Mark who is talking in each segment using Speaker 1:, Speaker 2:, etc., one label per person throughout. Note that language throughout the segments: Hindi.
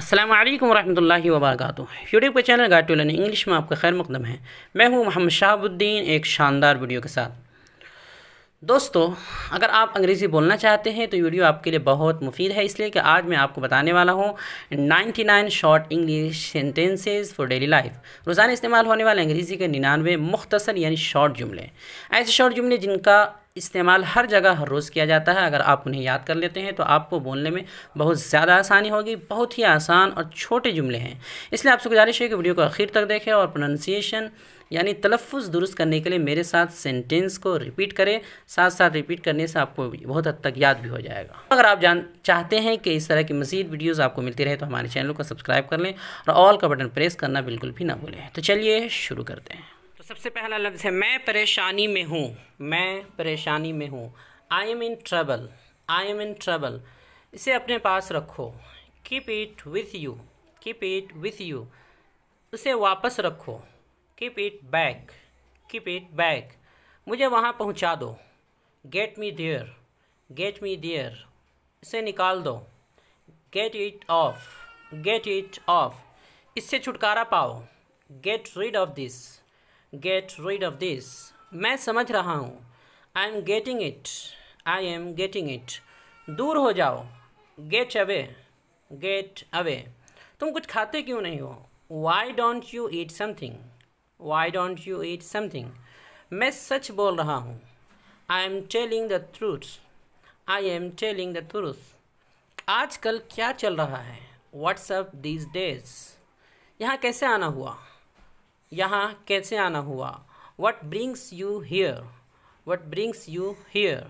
Speaker 1: अस्सलाम वालेकुम रहमतुल्लाहि व बरकातुहू। यूट्यूब के channel guide to learning English में आपका खैर मकदम है। मैं हूं मोहम्मद शहाबुद्दीन, एक शानदार वीडियो के साथ। दोस्तों, अगर आप अंग्रेज़ी बोलना चाहते हैं तो वीडियो आपके लिए बहुत मुफीद है, इसलिए कि आज मैं आपको बताने वाला हूं 99 short English sentences for daily life. रोज़ाना इस्तेमाल होने वाले अंग्रेज़ी के 99 मुख्तसर यानी शॉर्ट जुमले, ऐसे शॉर्ट जुमले जिनका इस्तेमाल हर जगह हर रोज़ किया जाता है। अगर आप उन्हें याद कर लेते हैं तो आपको बोलने में बहुत ज़्यादा आसानी होगी। बहुत ही आसान और छोटे जुमले हैं, इसलिए आपसे गुजारिश है कि वीडियो को आखिर तक देखें और प्रोनाउंसिएशन यानी तलफ़्फ़ुज़ दुरुस्त करने के लिए मेरे साथ सेंटेंस को रिपीट करें। साथ साथ रिपीट करने से आपको बहुत हद तक याद भी हो जाएगा। अगर आप चाहते हैं कि इस तरह की मज़ीद वीडियोज़ आपको मिलती रहे तो हमारे चैनल को सब्सक्राइब कर लें और ऑल का बटन प्रेस करना बिल्कुल भी ना भूलें। तो चलिए शुरू करते हैं। तो सबसे पहला लफ्ज़ है मैं परेशानी में हूँ। मैं परेशानी में हूँ। I am in trouble. I am in trouble. इसे अपने पास रखो। Keep it with you. Keep it with you. उसे वापस रखो। Keep it back. Keep it back. मुझे वहाँ पहुँचा दो। Get me there. Get me there. इसे निकाल दो। Get it off. Get it off. इससे छुटकारा पाओ। Get rid of this. Get rid of this. मैं समझ रहा हूँ। I am getting it. I am getting it. दूर हो जाओ। Get away. Get away. तुम कुछ खाते क्यों नहीं हो? Why don't you eat something? Why don't you eat something? मैं सच बोल रहा हूँ। I am telling the truth. I am telling the truth. आजकल क्या चल रहा है? What's up these days? यहाँ कैसे आना हुआ? यहाँ कैसे आना हुआ? What brings you here? What brings you here?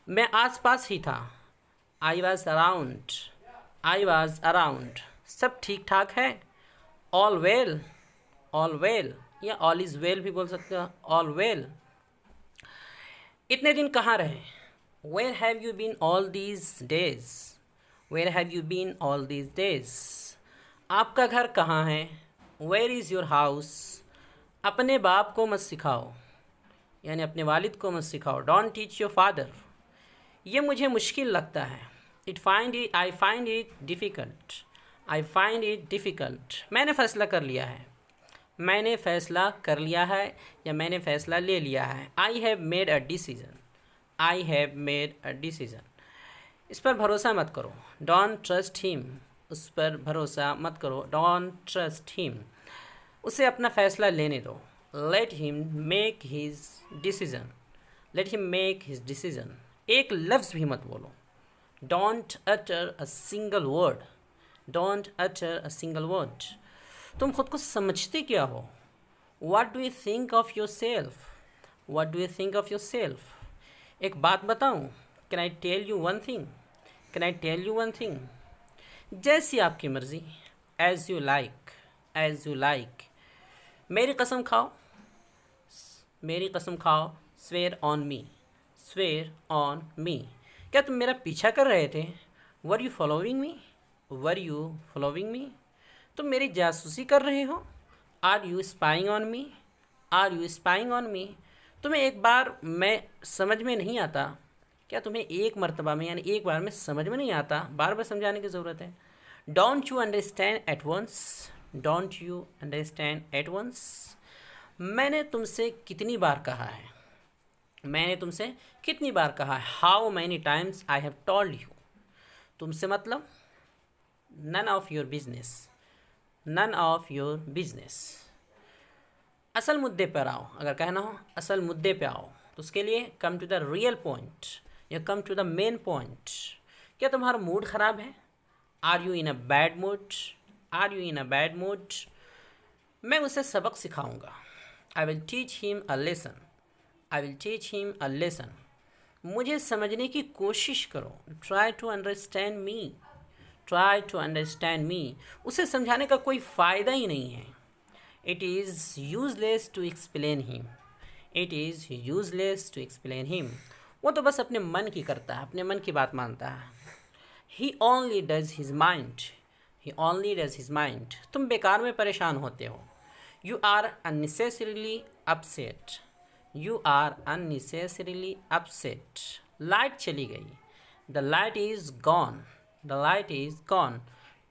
Speaker 1: मैं आस पास ही था। I was around. I was around. सब ठीक ठाक है? All well. ऑल वेल या ऑल इज़ वेल भी बोल सकते हो। All well. इतने दिन कहाँ रहे? Where have you been all these days? Where have you been all these days? आपका घर कहाँ है? Where is your house? अपने बाप को मत सिखाओ, यानी अपने वालिद को मत सिखाओ। Don't teach your father. ये मुझे मुश्किल लगता है। I find it difficult. I find it difficult. मैंने फ़ैसला कर लिया है। मैंने फ़ैसला कर लिया है या मैंने फ़ैसला ले लिया है। I have made a decision. I have made a decision. इस पर भरोसा मत करो। Don't trust him. उस पर भरोसा मत करो। Don't trust him. उसे अपना फ़ैसला लेने दो। Let him make his decision. Let him make his decision. एक लफ्ज़ भी मत बोलो। Don't utter a single word. Don't utter a single word. तुम खुद को समझते क्या हो? What do you think of yourself? What do you think of yourself? एक बात बताऊँ? Can I tell you one thing? Can I tell you one thing? जैसी आपकी मर्ज़ी। As you like. As you like. मेरी कसम खाओ। मेरी कसम खाओ। Swear on me. Swear on me. क्या तुम मेरा पीछा कर रहे थे? Were you following me? Were you following me? तुम मेरी जासूसी कर रहे हो? Are you spying on me? Are you spying on me? तुम्हें एक बार मैं समझ में नहीं आता? क्या तुम्हें एक मर्तबा में यानी एक बार में समझ में नहीं आता? बार बार समझाने की ज़रूरत है। Don't you understand at once? Don't you understand at once? मैंने तुमसे कितनी बार कहा है? मैंने तुमसे कितनी बार कहा है? How many times I have told you? तुमसे मतलब none of your business. None of your business. असल मुद्दे पर आओ। अगर कहना हो असल मुद्दे पे आओ तो उसके लिए come to the real point या come to the main point. क्या तुम्हारा मूड ख़राब है? Are you in a bad mood? Are you in a bad mood? मैं उसे सबक सिखाऊंगा। I will teach him a lesson. I will teach him a lesson. मुझे समझने की कोशिश करो। Try to understand me. Try to understand me. उसे समझाने का कोई फ़ायदा ही नहीं है। It is useless to explain him. It is useless to explain him. वो तो बस अपने मन की करता है, अपने मन की बात मानता है। He only does his mind. He only does his mind. तुम बेकार में परेशान होते हो। You are unnecessarily upset. You are unnecessarily upset. Light चली गई। The light is gone. The light is gone.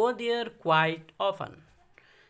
Speaker 1: go there quite often.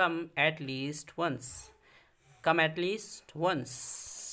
Speaker 1: Come at least once. Come at least once.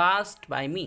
Speaker 1: passed by me.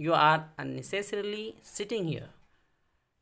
Speaker 1: You are unnecessarily sitting here.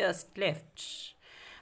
Speaker 1: just left.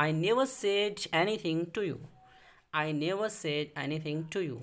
Speaker 1: I never said anything to you. I never said anything to you.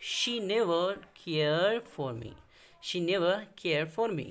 Speaker 1: She never cared for me. She never cared for me.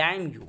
Speaker 1: Damn you.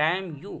Speaker 1: Damn you.